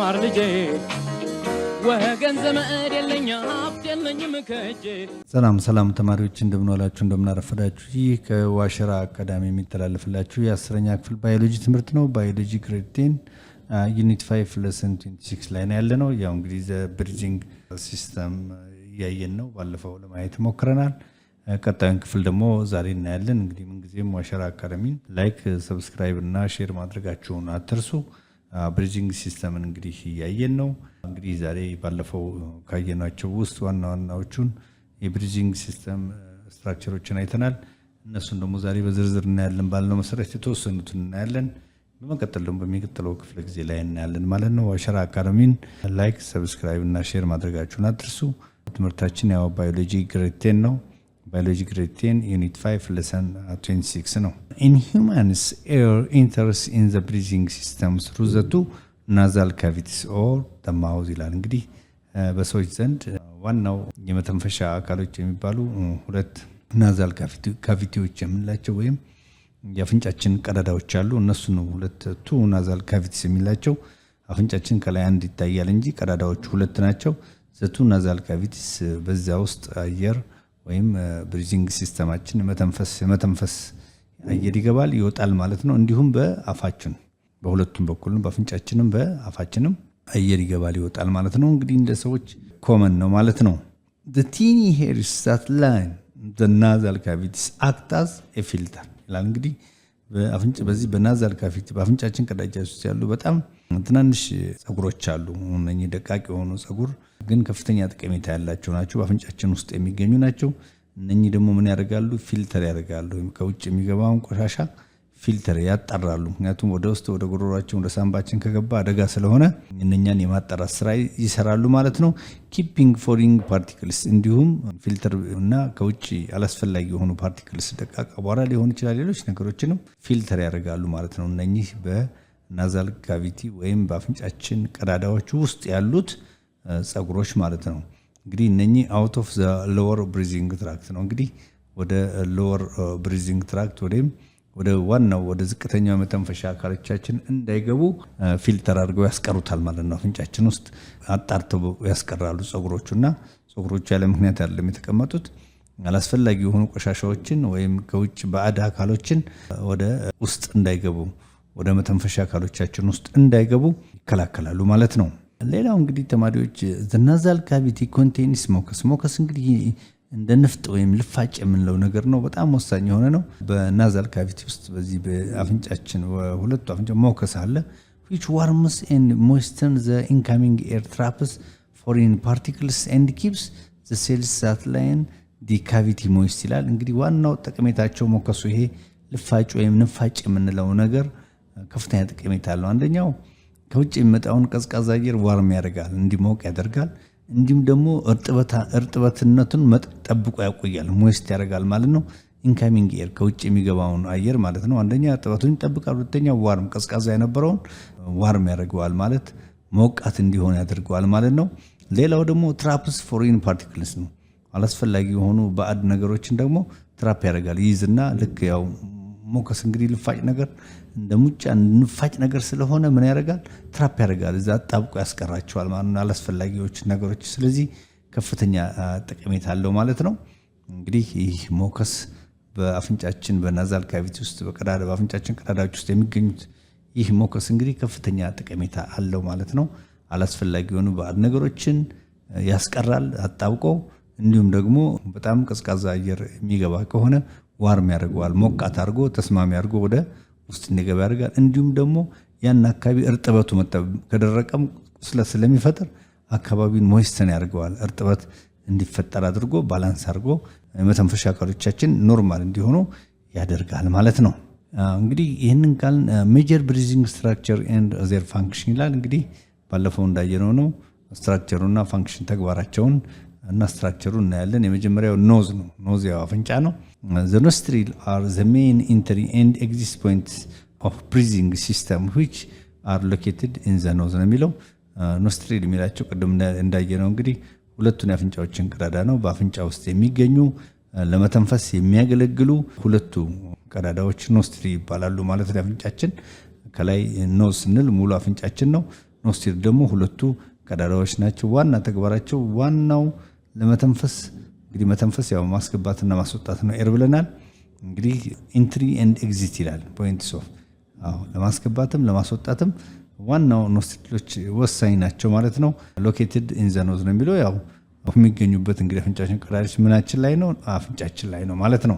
ማር ልጄ ወገን ዘመድ የለኝ ሀብት የለኝም ከእጄ። ሰላም ተማሪዎች እንደምን ዋላችሁ እንደምን አረፈዳችሁ። ይህ ከዋሸራ አካዳሚ የሚተላለፍላችሁ የ10ኛ ክፍል ባዮሎጂ ትምህርት ነው። ባዮሎጂ ግሬድ 10 ዩኒት 5 ሌሰን 26 ላይ ነው ያለነው። ያው እንግዲህ ዘ ብሪዚንግ ሲስተም ያየን ነው ባለፈው ለማየት ሞክረናል። ቀጣዩን ክፍል ደግሞ ዛሬ እናያለን። እንግዲህ ምን ጊዜም ዋሸራ አካዳሚን ላይክ ሰብስክራይብ እና ሼር ማድረጋችሁን አትርሱ። ብሪዚንግ ሲስተምን እንግዲህ ያየን ነው። እንግዲህ ዛሬ ባለፈው ካየናቸው ውስጥ ዋናዎቹን የብሪዚንግ ሲስተም ስትራክቸሮችን አይተናል። እነሱን ደግሞ ዛሬ በዝርዝር እናያለን። ባልነው መሰረት የተወሰኑትን እናያለን። በመቀጠል ደግሞ በሚቀጥለው ክፍለ ጊዜ ላይ እናያለን ማለት ነው። ዋሸራ አካዳሚን ላይክ ሰብስክራይብ እና ሼር ማድረጋችሁን አትርሱ። ትምህርታችን ያው ባዮሎጂ ግሬድ 10 ነው። Biology grade 10 unit 5 lesson 26 ነው። In humans, air enters in the breathing system through the two nasal cavities or the mouth ይላል። እንግዲህ በሰዎች ዘንድ ዋናው የመተንፈሻ አካሎች የሚባሉ ሁለት ናዛል ካቪቲዎች የምንላቸው ወይም የአፍንጫችን ቀዳዳዎች አሉ። እነሱ ነው ሁለት ቱ ናዛል ካቪቲስ የሚላቸው። አፍንጫችን ከላይ አንድ ይታያል እንጂ ቀዳዳዎቹ ሁለት ናቸው። the two nasal cavities በዛ ውስጥ አየር ወይም ብሪዚንግ ሲስተማችን መተንፈስ አየር ይገባል ይወጣል ማለት ነው። እንዲሁም በአፋችን በሁለቱም በኩል በአፍንጫችንም በአፋችንም አየር ይገባል ይወጣል ማለት ነው። እንግዲህ እንደ ሰዎች ኮመን ነው ማለት ነው። the teeny hairs that line the nasal cavities act as a filter ይላል። እንግዲህ በዚህ በናዛል ካቪቲ በአፍንጫችን ቀዳዳ ውስጥ ያሉ በጣም ትናንሽ ጸጉሮች አሉ። እነኚህ ደቃቅ የሆኑ ጸጉር ግን ከፍተኛ ጠቀሜታ ያላቸው ናቸው። በአፍንጫችን ውስጥ የሚገኙ ናቸው። እነኚህ ደግሞ ምን ያደርጋሉ? ፊልተር ያደርጋሉ። ከውጭ የሚገባውን ቆሻሻ ፊልተር ያጣራሉ። ምክንያቱም ወደ ውስጥ ወደ ጉሮሯችን ወደ ሳምባችን ከገባ አደጋ ስለሆነ እነኛን የማጣራት ስራ ይሰራሉ ማለት ነው። ኪፒንግ ፎሪን ፓርቲክልስ እንዲሁም ፊልተር እና ከውጭ አላስፈላጊ የሆኑ ፓርቲክልስ ደቃቅ አቧራ ሊሆን ይችላል፣ ሌሎች ነገሮችንም ፊልተር ያደርጋሉ ማለት ነው። እነኚህ በናዛል ካቪቲ ወይም በአፍንጫችን ቀዳዳዎች ውስጥ ያሉት ጸጉሮች ማለት ነው። እንግዲህ እነኚህ አውት ኦፍ ዘ ሎወር ብሪዚንግ ትራክት ነው። እንግዲህ ወደ ሎወር ብሪዚንግ ትራክት ወደ ዋናው ወደ ዝቅተኛው መተንፈሻ አካሎቻችን እንዳይገቡ ፊልተር አድርገው ያስቀሩታል ማለት ነው። አፍንጫችን ውስጥ አጣርተው ያስቀራሉ ጸጉሮቹና ጸጉሮቹ ያለ ምክንያት አይደለም የተቀመጡት። አላስፈላጊ የሆኑ ቆሻሻዎችን ወይም ከውጭ ባዕድ አካሎችን ወደ ውስጥ እንዳይገቡ ወደ መተንፈሻ አካሎቻችን ውስጥ እንዳይገቡ ይከላከላሉ ማለት ነው። ሌላው እንግዲህ ተማሪዎች the nasal cavity contains mucus mucus እንግዲህ እንደ ንፍጥ ወይም ልፋጭ የምንለው ነገር ነው። በጣም ወሳኝ የሆነ ነው። በናዛል ካቪቲ ውስጥ በዚህ በአፍንጫችን ሁለቱ አፍንጫ ሙከስ አለ which warms and moistens the incoming air traps foreign particles and keeps the cells that line the cavity moist ይላል። እንግዲህ ዋናው ጠቀሜታቸው ሙከሱ ይሄ ልፋጭ ወይም ንፋጭ የምንለው ነገር ከፍተኛ ጠቀሜታ አለው። አንደኛው ከውጭ የሚመጣውን ቀዝቃዛ አየር ዋርም ያደርጋል፣ እንዲሞቅ ያደርጋል። እንዲሁም ደግሞ እርጥበትነቱን ጠብቆ ያቆያል፣ ሞይስት ያደርጋል ማለት ነው። ኢንካሚንግ ኤር ከውጭ የሚገባውን አየር ማለት ነው። አንደኛ እርጥበቱን ይጠብቃል፣ ሁለተኛ ዋርም ቀዝቃዛ የነበረውን ዋርም ያደርገዋል ማለት ሞቃት እንዲሆን ያደርገዋል ማለት ነው። ሌላው ደግሞ ትራፕስ ፎሪን ፓርቲክልስ ነው። አላስፈላጊ የሆኑ ባዕድ ነገሮችን ደግሞ ትራፕ ያደርጋል ይይዝና ልክ ያው ሙከስ እንግዲህ ልፋጭ ነገር እንደ ሙጫ ንፋጭ ነገር ስለሆነ ምን ያደርጋል? ትራፕ ያደርጋል፣ እዛ ጣብቆ ያስቀራቸዋል ማለት ነው አላስፈላጊዎች ነገሮች። ስለዚህ ከፍተኛ ጠቀሜታ አለው ማለት ነው። እንግዲህ ይህ ሙከስ በአፍንጫችን በናዛል ካቪቲ ውስጥ በአፍንጫችን ቀዳዳዎች ውስጥ የሚገኙት ይህ ሙከስ እንግዲህ ከፍተኛ ጠቀሜታ አለው ማለት ነው። አላስፈላጊ የሆኑ ባዕድ ነገሮችን ያስቀራል አጣብቆ። እንዲሁም ደግሞ በጣም ቀዝቃዛ አየር የሚገባ ከሆነ ዋርም ያደርገዋል፣ ሞቃት አድርጎ ተስማሚ አድርጎ ወደ ውስጥ እንዲገባ ያደርጋል። እንዲሁም ደግሞ ያን አካባቢ እርጥበቱ ከደረቀም ቁስለት ስለሚፈጥር አካባቢውን ሞይስተን ያደርገዋል። እርጥበት እንዲፈጠር አድርጎ ባላንስ አድርጎ መተንፈሻ አካሎቻችን ኖርማል እንዲሆኑ ያደርጋል ማለት ነው። እንግዲህ ይህንን ካልን ሜጀር ብሪዚንግ ስትራክቸር ኤንድ ዜር ፋንክሽን ይላል። እንግዲህ ባለፈው እንዳየነው ነው ስትራክቸሩና ፋንክሽን ተግባራቸውን እና ስትራክቸሩ እናያለን። የመጀመሪያው ኖዝ ነው። ኖዝ ያው አፍንጫ ነው። the nostril are the main entry and exit points of breathing system which are located in the nose ነው የሚለው። ኖስትሪል የሚላቸው ቅድም እንዳየነው እንግዲህ ሁለቱን የአፍንጫዎችን ቀዳዳ ነው። በአፍንጫ ውስጥ የሚገኙ ለመተንፈስ የሚያገለግሉ ሁለቱ ቀዳዳዎች ኖስትሪ ይባላሉ ማለት ነው። አፍንጫችን ከላይ ኖዝ ስንል ሙሉ አፍንጫችን ነው። ኖስትሪል ደግሞ ሁለቱ ቀዳዳዎች ናቸው። ዋና ተግባራቸው ዋናው ለመተንፈስ እንግዲህ መተንፈስ ያው ማስገባትና ማስወጣት ነው ኤር ብለናል። እንግዲህ ኢንትሪ ኤንድ ኤግዚት ይላል ፖይንትስ ኦፍ ለማስገባትም ለማስወጣትም ዋናው ኖስትሪሎች ወሳኝ ናቸው ማለት ነው። ሎኬትድ ኢን ዘ ኖዝ ነው የሚለው ያው የሚገኙበት እንግዲህ አፍንጫችን ቀዳዳዎች ምናችን ላይ ነው አፍንጫችን ላይ ነው ማለት ነው።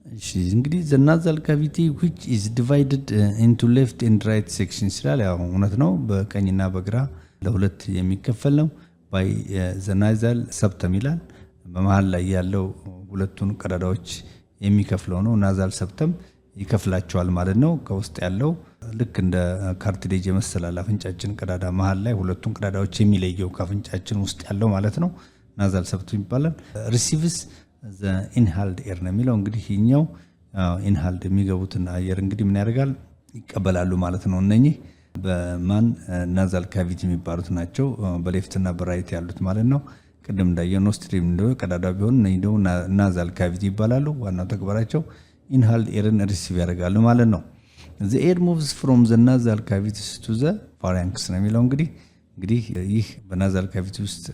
እሺ እንግዲህ the nasal cavity which is divided into left and right sections ይላል። ያው እውነት ነው በቀኝና በግራ ለሁለት የሚከፈል ነው። by the nasal septum ይላል በመሃል ላይ ያለው ሁለቱን ቀዳዳዎች የሚከፍለው ነው። ናዛል ሰፕተም ይከፍላቸዋል ማለት ነው። ከውስጥ ያለው ልክ እንደ ካርትሌጅ የመሰላል አፍንጫችን ቀዳዳ መሃል ላይ ሁለቱን ቀዳዳዎች የሚለየው ከአፍንጫችን ውስጥ ያለው ማለት ነው ናዛል ሰፕተም ይባላል። ሪሲቭስ ዘ ኢንሃልድ ኤር ነው የሚለው እንግዲህ ይኛው ኢንሃልድ የሚገቡትን አየር እንግዲህ ምን ያደርጋል ይቀበላሉ ማለት ነው። እነኚህ በማን ናዛል ካቪቲ የሚባሉት ናቸው በሌፍት እና በራይት ያሉት ማለት ነው። ቅድም እንዳየው ኖስትሪል እንደው ቀዳዳ ቢሆን ነው ናዛል ካቪቲ ይባላሉ። ዋናው ተግባራቸው ኢንሃልድ ኤርን ሪሲቭ ያደርጋሉ ማለት ነው። the air moves from the nasal cavities to the pharynx ነው የሚለው እንግዲህ ይህ በናዛል ካቪቲ ውስጥ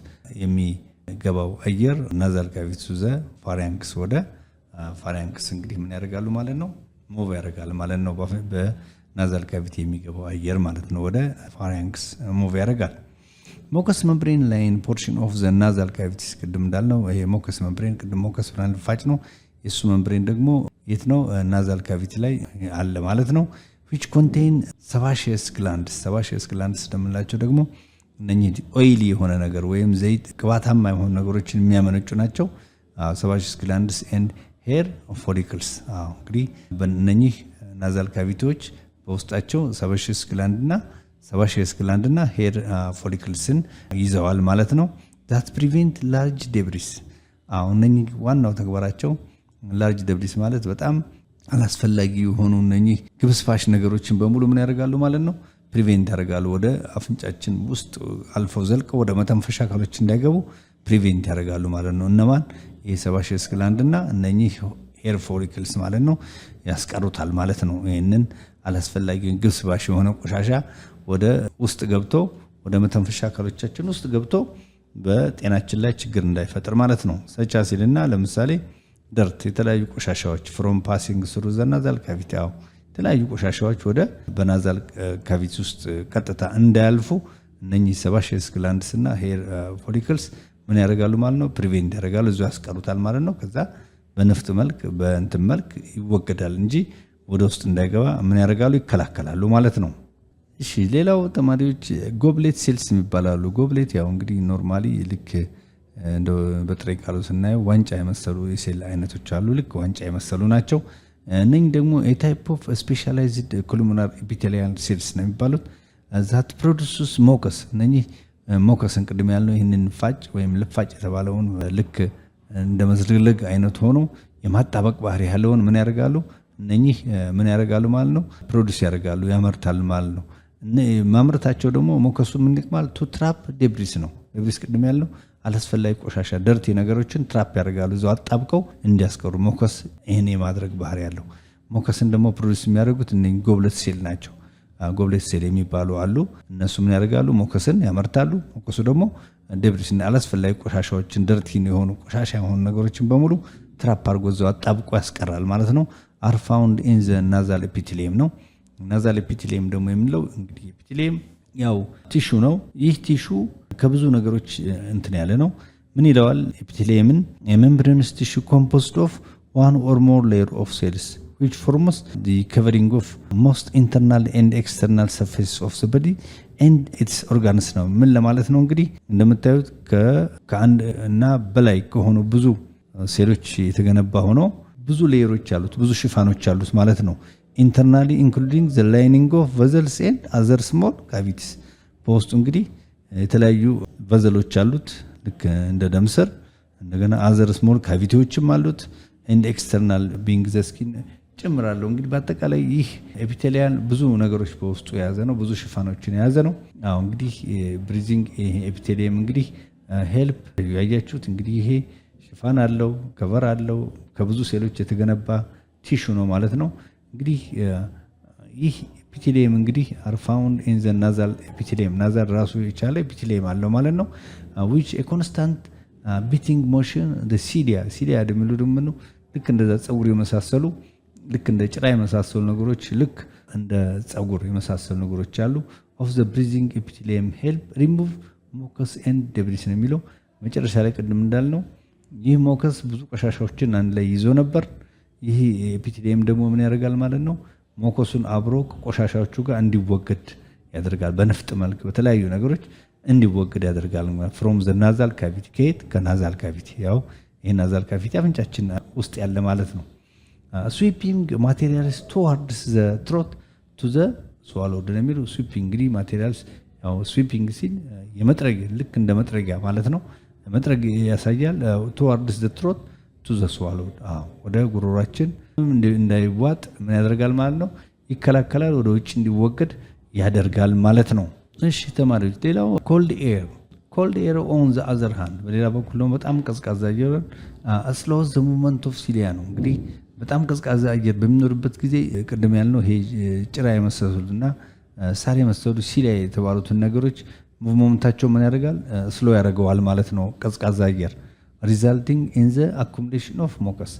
የሚገባው አየር ናዛል ካቪቲ to the pharynx ወደ ፋሪንክስ እንግዲህ ምን ያደርጋሉ ማለት ነው ሙቭ ያደርጋል ማለት ነው። በናዛል ካቪቲ የሚገባው አየር ማለት ነው ወደ ፋሪንክስ ሙቭ ያደርጋል። ሞከስ መምብሬን ላይን ፖርሽን ኦፍ ዘ ናዛል ካቪቲስ ቅድም እንዳልነው ይሄ ሞከስ መምብሬን ቅድም ሞከስ ብለን ፋጭ ነው። የሱ መምብሬን ደግሞ የት ነው ናዛል ካቪቲ ላይ አለ ማለት ነው። which contain sebaceous glands እንደምንላቸው ደግሞ እነኚህ ኦይሊ የሆነ ነገር ወይም ዘይት ቅባታማ የሆኑ ነገሮችን የሚያመነጩ ናቸው። sebaceous glands and hair follicles እንግዲህ በእነኚህ ናዛል ካቪቲዎች በውስጣቸው sebaceous gland እና hair folliclesን ይዘዋል ማለት ነው። that prevent large debris እነኚህ ዋናው ተግባራቸው ላርጅ ደብሪስ ማለት በጣም አላስፈላጊ የሆኑ እነኚህ ግብስፋሽ ነገሮችን በሙሉ ምን ያደርጋሉ ማለት ነው ፕሪቬንት ያደርጋሉ። ወደ አፍንጫችን ውስጥ አልፈው ዘልቀው ወደ መተንፈሻ አካሎች እንዳይገቡ ፕሪቬንት ያደርጋሉ ማለት ነው። እነማን የሰባሺየስ ግላንድ እና እነኚህ ሄር ፎሊክልስ ማለት ነው ያስቀሩታል ማለት ነው። ይሄንን አላስፈላጊ ግብስባሽ የሆነ ቆሻሻ ወደ ውስጥ ገብቶ ወደ መተንፈሻ አካሎቻችን ውስጥ ገብቶ በጤናችን ላይ ችግር እንዳይፈጥር ማለት ነው። ሰቻ ሲልና ለምሳሌ ደርት የተለያዩ ቆሻሻዎች ፍሮም ፓሲንግ ስሩ ዘ ናዛል ካቪቲ የተለያዩ ቆሻሻዎች ወደ በናዛል ካቪቲ ውስጥ ቀጥታ እንዳያልፉ እነኚህ ሰባሺየስ ግላንድስ እና ሄር ፎሊክልስ ምን ያደርጋሉ ማለት ነው ፕሪቬንት ያደርጋሉ እዚሁ ያስቀሩታል ማለት ነው። ከዛ በነፍጥ መልክ በእንትን መልክ ይወገዳል እንጂ ወደ ውስጥ እንዳይገባ ምን ያደርጋሉ ይከላከላሉ ማለት ነው። እሺ ሌላው ተማሪዎች ጎብሌት ሴልስ የሚባላሉ። ጎብሌት ያው እንግዲህ ኖርማሊ ልክ እንደ በጥሬ ቃሉ ስናየው ዋንጫ የመሰሉ የሴል አይነቶች አሉ። ልክ ዋንጫ የመሰሉ ናቸው። እነኚህ ደግሞ a type of specialized columnar epithelial cells ነው የሚባሉት that produces mucus። እነኚህ ሙከስን ቅድም ያልነው ይህንን ፋጭ ወይም ልፋጭ የተባለውን ልክ እንደ መዝልግልግ አይነት ሆኖ የማጣበቅ ባህሪ ያለውን ምን ያደርጋሉ እነኚህ ምን ያደርጋሉ ማለት ነው ፕሮዲዩስ ያደርጋሉ ያመርታል ማለት ነው። ማምረታቸው ደግሞ ሙከሱ ምን ይጥማል ቱ ትራፕ ዴብሪስ ነው። ዴብሪስ ቅድም ያልነው አላስፈላጊ ቆሻሻ ደርቲ ነገሮችን ትራፕ ያደርጋሉ እዛው አጣብቀው እንዲያስቀሩ ሙከስ ይሄን የማድረግ ባህሪ ያለው። ሙከስን ደግሞ ፕሮዲዩስ የሚያደርጉት እነኚህ ጎብሌት ሴል ናቸው። ጎብሌት ሴል የሚባሉ አሉ። እነሱ ምን ያደርጋሉ ሙከስን ያመርታሉ። ሙከሱ ደግሞ ዴብሪስ እና አላስፈላጊ ቆሻሻዎችን ደርቲ የሆኑ ቆሻሻ የሆኑ ነገሮችን በሙሉ ትራፕ አድርጎ እዛው አጣብቆ ያስቀራል ማለት ነው። አር ፋውንድ ኢን ዘ ናዛል ኤፒቴሊየም ነው። ናዛል ኤፒቴሊየም ደግሞ የምንለው እንግዲህ ኤፒቴሊየም ያው ቲሹ ነው። ይህ ቲሹ ከብዙ ነገሮች እንትን ያለ ነው። ምን ይለዋል ኤፒቴሊየምን የሜምብሬንስ ቲሹ ኮምፖዝድ ኦፍ one or more layer of cells which forms the covering of most internal and external surface of the body and its organs ነው። ምን ለማለት ነው እንግዲህ እንደምታዩት ከአንድ እና በላይ ከሆኑ ብዙ ሴሎች የተገነባ ሆኖ ብዙ ሌየሮች አሉት ብዙ ሽፋኖች አሉት ማለት ነው። internally including the lining of vessels and other small cavities በውስጡ እንግዲህ የተለያዩ ቨዘሎች አሉት ልክ እንደ ደም ስር እንደገና አዘር ስሞል ካቪቲዎችም አሉት and external being the skin ጨምራለሁ። እንግዲህ በአጠቃላይ ይህ ኤፒቴሊያል ብዙ ነገሮች በውስጡ የያዘ ነው ብዙ ሽፋኖችን የያዘ ነው። እንግዲህ ብሪዚንግ ኤፒቴሊየም እንግዲህ ሄልፕ ያያችሁት እንግዲህ ይሄ ሽፋን አለው ከቨር አለው ከብዙ ሴሎች የተገነባ ቲሹ ነው ማለት ነው። እንግዲህ ይህ ኤፒቴሊየም እንግዲህ are found in the nasal epithelium ናዛል ራሱ የቻለ ኤፒቴሊየም አለው ማለት ነው። which a constant beating motion the cilia ደምሉ ደምኑ ልክ እንደዛ ጸጉር የመሳሰሉ ልክ እንደ ጭራ የመሳሰሉ ነገሮች ልክ እንደ ጸጉር የመሳሰሉ ነገሮች አሉ of the breathing epithelium help remove mucus and debris ነው የሚለው መጨረሻ ላይ ቅድም እንዳልነው ይህ ሞከስ ብዙ ቆሻሻዎችን አንድ ላይ ይዞ ነበር። ይህ ኤፒቴሊየም ደግሞ ምን ያደርጋል ማለት ነው ሞከሱን አብሮ ቆሻሻዎቹ ጋር እንዲወገድ ያደርጋል። በነፍጥ መልክ በተለያዩ ነገሮች እንዲወገድ ያደርጋል from the nasal cavity ከናዛል ካቪቲ ያው ይሄ ናዛል ካቪቲ አፍንጫችን ውስጥ ያለ ማለት ነው። sweeping materials towards the throat to the swallow ነው የሚለው sweeping እንግዲህ materials ያው sweeping ሲል የመጥረጊያ ልክ እንደ መጥረጊያ ማለት ነው። መጥረጊያ ያሳያል towards the throat to the swallow ወደ ጉሮሮአችን እንዳይዋጥ ምን ያደርጋል ማለት ነው ይከላከላል፣ ወደ ውጭ እንዲወገድ ያደርጋል ማለት ነው። እሺ ተማሪዎች ሌላው cold air on the other hand በሌላ በኩል ነው በጣም ቀዝቃዛ አየር slows the movement of cilia ነው። እንግዲህ በጣም ቀዝቃዛ አየር በሚኖርበት ጊዜ ቅድም ያልነው ይሄ ጭራ የመሰሉትና ሳር የመሰሉ ሲሊያ የተባሉትን ነገሮች ሙቭመንታቸው ምን ያደርጋል ስሎ ያደርገዋል ማለት ነው ቀዝቃዛ አየር resulting in the accumulation of mucus።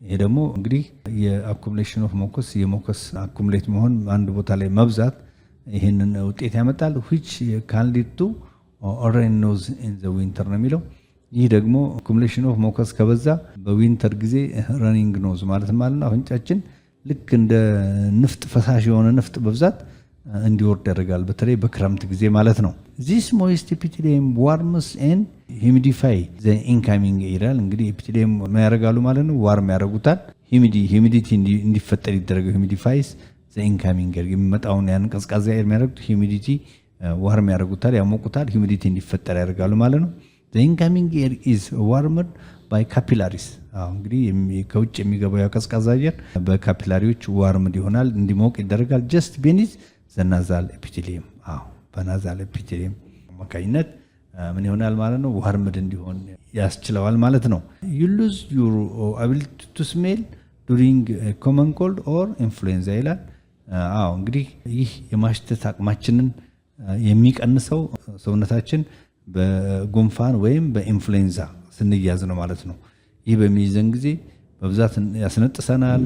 ይሄ ደግሞ እንግዲህ የአኩሙሌሽን ኦፍ ሙከስ የሙከስ አኩሙሌት መሆን አንድ ቦታ ላይ መብዛት ይሄንን ውጤት ያመጣል which can lead to running nose in the winter ነው የሚለው። ይህ ደግሞ አኩሙሌሽን ኦፍ ሙከስ ከበዛ በዊንተር ጊዜ ረኒንግ ኖዝ ማለት ነው አፍንጫችን ልክ እንደ ንፍጥ ፈሳሽ የሆነ ንፍጥ በብዛት እንዲወርድ ያደርጋል በተለይ በክረምት ጊዜ ማለት ነው። this moist epithelium warms and humidify the incoming air እንግዲህ epithelium ምን ያደርጋሉ ማለት ነው ዋርም ያደርጉታል humidity እንዲፈጠር ይደረጋል humidifies the incoming air የሚመጣውን ያን ቀዝቃዛ አየር የሚያደርጉት humidity ዋርም ያደርጉታል ያሞቁታል humidity እንዲፈጠር ያደርጋሉ ማለት ነው። the incoming air is warmed by capillaries እንግዲህ ከውጭ የሚገባው ቀዝቃዛ አየር በካፒላሪዎች ዋርምድ ይሆናል እንዲሞቅ ይደረጋል just beneath the nasal epithelium በናዛል ኤፒቴሊየም አማካኝነት ምን ይሆናል ማለት ነው ዋርምድ እንዲሆን ያስችለዋል ማለት ነው። you lose your ability to smell during common cold or influenza ይላል። እንግዲህ ይህ የማሽተት አቅማችንን የሚቀንሰው ሰውነታችን በጉንፋን ወይም በኢንፍሉዌንዛ ስንያዝ ነው ማለት ነው። ይህ በሚይዘን ጊዜ በብዛት ያስነጥሰናል፣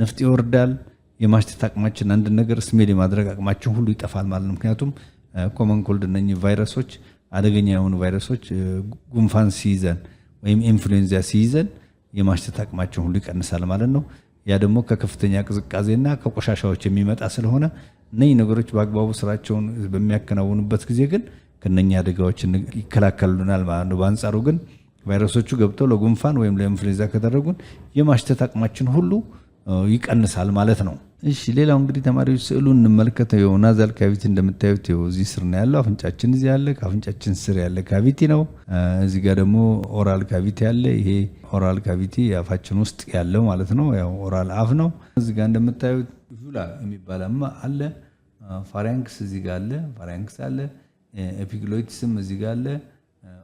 ነፍጥ ይወርዳል፣ የማሽተት አቅማችን አንድ ነገር ስሜል የማድረግ አቅማችን ሁሉ ይጠፋል ማለት ነው። ምክንያቱም ኮመን ኮልድ እነኚህ ቫይረሶች አደገኛ የሆኑ ቫይረሶች ጉንፋን ሲይዘን ወይም ኢንፍሉዌንዛ ሲይዘን የማሽተት አቅማችን ሁሉ ይቀንሳል ማለት ነው። ያ ደግሞ ከከፍተኛ ቅዝቃዜና ከቆሻሻዎች የሚመጣ ስለሆነ እነኚህ ነገሮች በአግባቡ ስራቸውን በሚያከናውኑበት ጊዜ ግን ከነኛ አደጋዎች ይከላከሉናል ማለት ነው። በአንጻሩ ግን ቫይረሶቹ ገብተው ለጉንፋን ወይም ለኢንፍሉዌንዛ ከደረጉን የማሽተት አቅማችን ሁሉ ይቀንሳል ማለት ነው። እሺ ሌላው እንግዲህ ተማሪዎች ስዕሉን እንመልከተው። ናዛል ካቪቲ እንደምታዩት እዚህ ስር ነው ያለው። አፍንጫችን እዚህ ያለ ከአፍንጫችን ስር ያለ ካቪቲ ነው። እዚህ ጋር ደግሞ ኦራል ካቪቲ አለ። ይሄ ኦራል ካቪቲ አፋችን ውስጥ ያለው ማለት ነው። ያው ኦራል አፍ ነው። እዚህ ጋር እንደምታዩት ጁላ የሚባልማ አለ። ፋሪንክስ እዚህ ጋር አለ። ፋሪንክስ አለ። ኤፒግሎይትስም እዚህ ጋር አለ።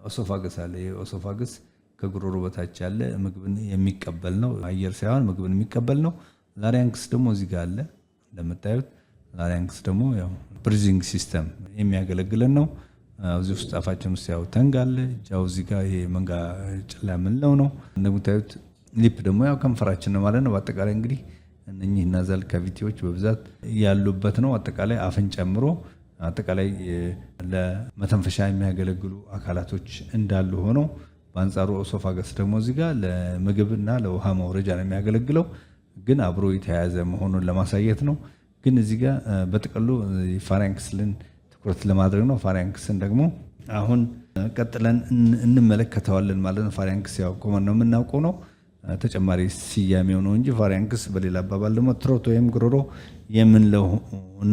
ኦሶፋገስ አለ። ይሄ ኦሶፋገስ ከጉሮሮ በታች ያለ ምግብን የሚቀበል ነው። አየር ሳይሆን ምግብን የሚቀበል ነው። ላሪንክስ ደግሞ እዚህ ጋር አለ እንደምታዩት። ላሪንክስ ደግሞ ያው ብሪዚንግ ሲስተም የሚያገለግለን ነው። እዚህ ውስጥ አፋችን ውስጥ ያው ተንግ አለ። ጃው እዚህ ጋር ይሄ መንጋ ጭላ የምንለው ነው። እንደምታዩት ሊፕ ደግሞ ያው ከንፈራችን ነው ማለት ነው። በአጠቃላይ እንግዲህ እነኚህ ናዛል ካቪቲዎች በብዛት ያሉበት ነው። አጠቃላይ አፍን ጨምሮ አጠቃላይ ለመተንፈሻ የሚያገለግሉ አካላቶች እንዳሉ ሆነው በአንጻሩ ኦሶፋገስ ደግሞ እዚህ ጋር ለምግብና ለውሃ መውረጃ ነው የሚያገለግለው፣ ግን አብሮ የተያያዘ መሆኑን ለማሳየት ነው። ግን እዚህ ጋር በጥቅሉ ፋሪንክስን ትኩረት ለማድረግ ነው። ፋሪንክስን ደግሞ አሁን ቀጥለን እንመለከተዋለን ማለት ነው። ፋሪንክስ ያው ኮመን ነው የምናውቀው ነው፣ ተጨማሪ ስያሜው ነው እንጂ ፋሪንክስ በሌላ አባባል ደግሞ ትሮት ወይም ጉሮሮ የምንለው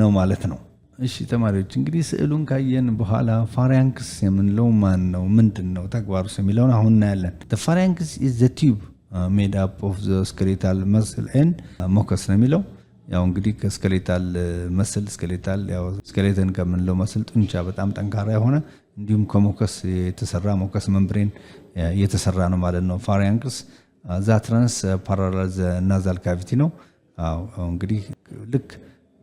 ነው ማለት ነው። እሺ ተማሪዎች እንግዲህ ስዕሉን ካየን በኋላ ፋሪንክስ የምንለው ማን ነው ምንድን ነው ተግባሩስ የሚለውን አሁን እናያለን። the pharynx is the tube made up of the skeletal muscle and mucus ነው የሚለው። ያው እንግዲህ ከስኬሌታል መስል ስኬሌታል ያው ስኬሌተን ከምንለው መስል ጡንቻ በጣም ጠንካራ የሆነ እንዲሁም ከሙከስ የተሰራ ሙከስ መምብሬን የተሰራ ነው ማለት ነው። ፋሪንክስ that runs parallel the nasal cavity ነው። እንግዲህ ልክ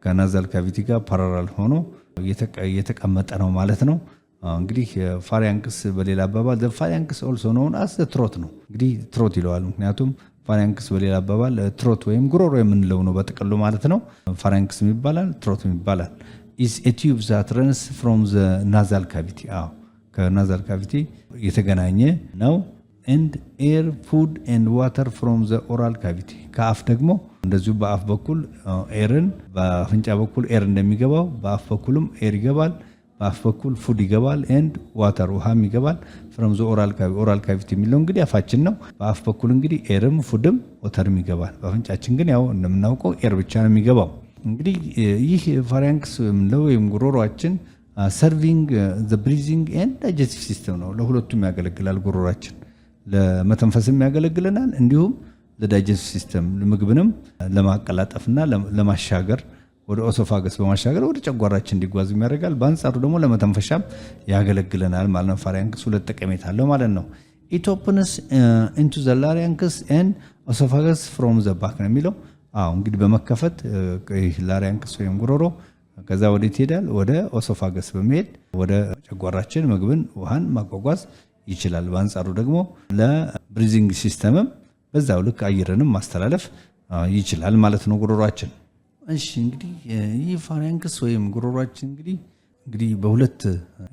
ከናዛል ካቪቲ ጋር ፓራላል ሆኖ የተቀመጠ ነው ማለት ነው። እንግዲህ ፋሪያንክስ በሌላ አባባል ፋሪያንክስ ኦልሶ ኖውን አስ ትሮት ነው። እንግዲህ ትሮት ይለዋል ምክንያቱም ፋሪያንክስ በሌላ አባባል ትሮት ወይም ጉሮሮ የምንለው ነው በጥቅሉ ማለት ነው። ፋሪያንክስ ይባላል፣ ትሮት ይባላል። is a tube that runs from the nasal cavity ከናዛል ካቪቲ የተገናኘ ነው። and air food and water from the oral cavity ከአፍ ደግሞ እንደዚሁ በአፍ በኩል ኤርን በአፍንጫ በኩል ኤር እንደሚገባው በአፍ በኩልም ኤር ይገባል፣ በአፍ በኩል ፉድ ይገባል and water ውሃም ይገባል from the oral cavity የሚለው እንግዲህ አፋችን ነው። በአፍ በኩል እንግዲህ ኤርም ፉድም ወተርም ይገባል። በአፍንጫችን ግን ያው እንደምናውቀው ኤር ብቻ ነው የሚገባው። እንግዲህ ይህ ፋሪያንክስ የምንለው ወይም ጉሮሮአችን ሰርቪንግ ዘ ብሪዚንግ ኤንድ ዳይጀስቲቭ ሲስተም ነው። ለሁለቱም ያገለግላል። ጉሮሮአችን ለመተንፈስም ያገለግለናል፣ እንዲሁም ለዳይጀስቲቭ ሲስተም ምግብንም ለማቀላጠፍና ለማሻገር ወደ ኦሶፋገስ በማሻገር ወደ ጨጓራችን እንዲጓዝ ያደርጋል። በአንጻሩ ደግሞ ለመተንፈሻም ያገለግለናል ማለት ነው። ፋሪያንክስ ሁለት ጠቀሜታ አለው ማለት ነው። ኢት ኦፕንስ ኢንቱ ዘ ላሪንክስ ኤንድ ኦሶፋገስ ፍሮም ዘ ባክ ነው የሚለው። እንግዲህ በመከፈት ላሪንክስ ወይም ጉሮሮ ከዛ ወዴት ይሄዳል? ወደ ኦሶፋገስ በመሄድ ወደ ጨጓራችን ምግብን ውሃን ማጓጓዝ ይችላል። በአንጻሩ ደግሞ ለብሪዚንግ ሲስተምም በዛው ልክ አየርንም ማስተላለፍ ይችላል ማለት ነው ጉሮሮአችን። እሺ እንግዲህ ይህ ፋሪያንክስ ወይም ጉሮሮአችን እንግዲህ በሁለት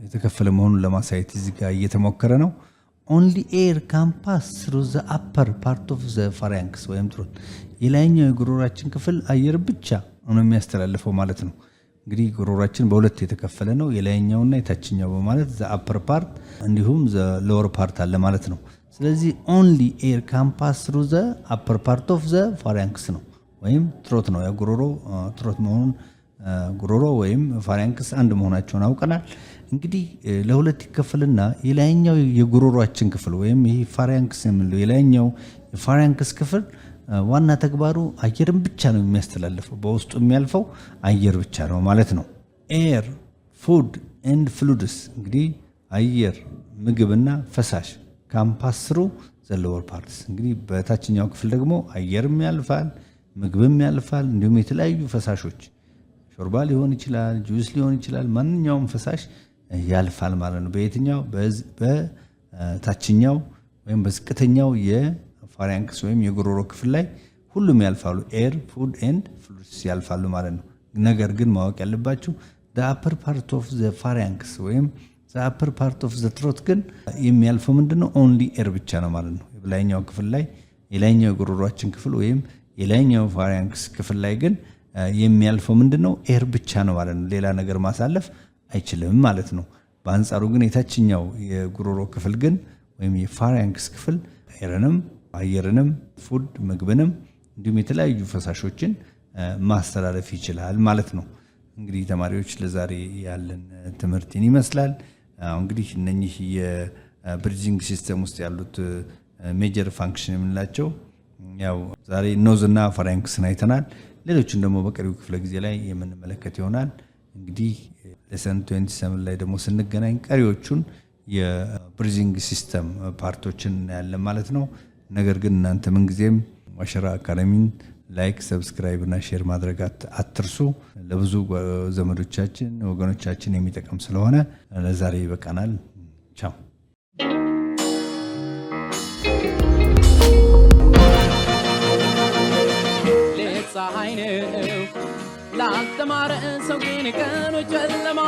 የተከፈለ መሆኑን ለማሳየት እዚህ ጋር እየተሞከረ ነው። only air can pass through the upper part of the pharynx ወይም ትሮት የላይኛው የጉሮሮአችን ክፍል አየር ብቻ ነው የሚያስተላልፈው ማለት ነው። እንግዲህ ጉሮሮአችን በሁለት የተከፈለ ነው፣ የላይኛውና የታችኛው በማለት the upper part እንዲሁም the lower part አለ ማለት ነው። ስለዚህ only air can pass through the upper part of the pharynx ነው ወይም ትሮት ነው። የጉሮሮ ትሮት መሆኑን ጉሮሮ ወይም ፋሪያንክስ አንድ መሆናቸውን አውቀናል። እንግዲህ ለሁለት ይከፈልና የላይኛው የጉሮሮአችን ክፍል ወይም ይሄ ፋሪያንክስ የምንለው የላይኛው የፋሪያንክስ ክፍል ዋና ተግባሩ አየርን ብቻ ነው የሚያስተላልፈው። በውስጡ የሚያልፈው አየር ብቻ ነው ማለት ነው። ኤር ፉድ ኤንድ ፍሉድስ እንግዲህ አየር ምግብና ፈሳሽ ካምፓስሩ ዘሎወር ፓርትስ እንግዲህ በታችኛው ክፍል ደግሞ አየርም ያልፋል፣ ምግብም ያልፋል፣ እንዲሁም የተለያዩ ፈሳሾች ሾርባ ሊሆን ይችላል፣ ጁስ ሊሆን ይችላል፣ ማንኛውም ፈሳሽ ያልፋል ማለት ነው። በየትኛው በታችኛው ወይም በዝቅተኛው የፋሪያንክስ ወይም የጉሮሮ ክፍል ላይ ሁሉም ያልፋሉ። ኤር ፉድ ኤንድ ፍሉድስ ያልፋሉ ማለት ነው። ነገር ግን ማወቅ ያለባችሁ the upper part of the pharynx ወይም the upper part of the throat ግን የሚያልፈው ምንድነው? only ኤር ብቻ ነው ማለት ነው። የላይኛው ክፍል ላይ የላይኛው የጉሮሮአችን ክፍል ወይም የላይኛው ፋሪያንክስ ክፍል ላይ ግን የሚያልፈው ምንድነው? ኤር ብቻ ነው ማለት ነው። ሌላ ነገር ማሳለፍ አይችልም ማለት ነው። በአንጻሩ ግን የታችኛው የጉሮሮ ክፍል ግን ወይም የፋሪያንክስ ክፍል ኤርንም አየርንም ፉድ ምግብንም እንዲሁም የተለያዩ ፈሳሾችን ማስተላለፍ ይችላል ማለት ነው። እንግዲህ ተማሪዎች ለዛሬ ያለን ትምህርትን ይመስላል። እንግዲህ እነኚህ የብሪዚንግ ሲስተም ውስጥ ያሉት ሜጀር ፋንክሽን የምንላቸው ያው ዛሬ ኖዝና ፋሪያንክስን አይተናል። ሌሎችን ደግሞ በቀሪው ክፍለ ጊዜ ላይ የምንመለከት ይሆናል። እንግዲህ ሌሰን 27 ላይ ደግሞ ስንገናኝ ቀሪዎቹን የብሪዚንግ ሲስተም ፓርቶችን እናያለን ማለት ነው። ነገር ግን እናንተ ምንጊዜም ዋሸራ አካዳሚን ላይክ፣ ሰብስክራይብ እና ሼር ማድረግ አትርሱ። ለብዙ ዘመዶቻችን ወገኖቻችን የሚጠቅም ስለሆነ ለዛሬ ይበቃናል። ቻው። ፀሐይ ነው ላልተማረ ሰው ግን ቀኑ ጨለማ